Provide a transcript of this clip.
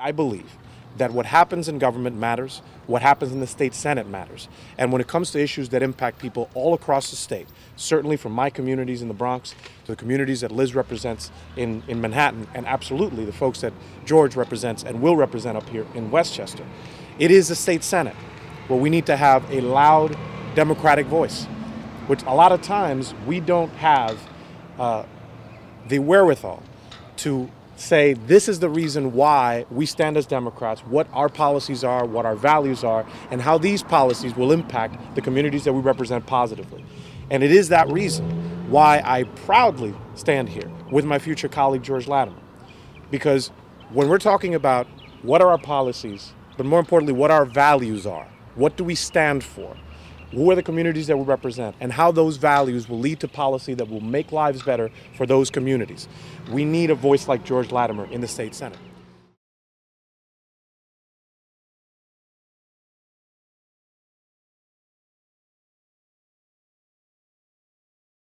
I believe that what happens in government matters, what happens in the state Senate matters. And when it comes to issues that impact people all across the state, certainly from my communities in the Bronx to the communities that Liz represents in Manhattan, and absolutely the folks that George represents and will represent up here in Westchester, it is the state Senate where we need to have a loud Democratic voice, which a lot of times we don't have the wherewithal to say this is the reason why we stand as Democrats, what our policies are, what our values are, and how these policies will impact the communities that we represent positively. And it is that reason why I proudly stand here with my future colleague, George Latimer. Because when we're talking about what are our policies, but more importantly, what our values are, what do we stand for, who are the communities that we represent, and how those values will lead to policy that will make lives better for those communities. We need a voice like George Latimer in the state Senate.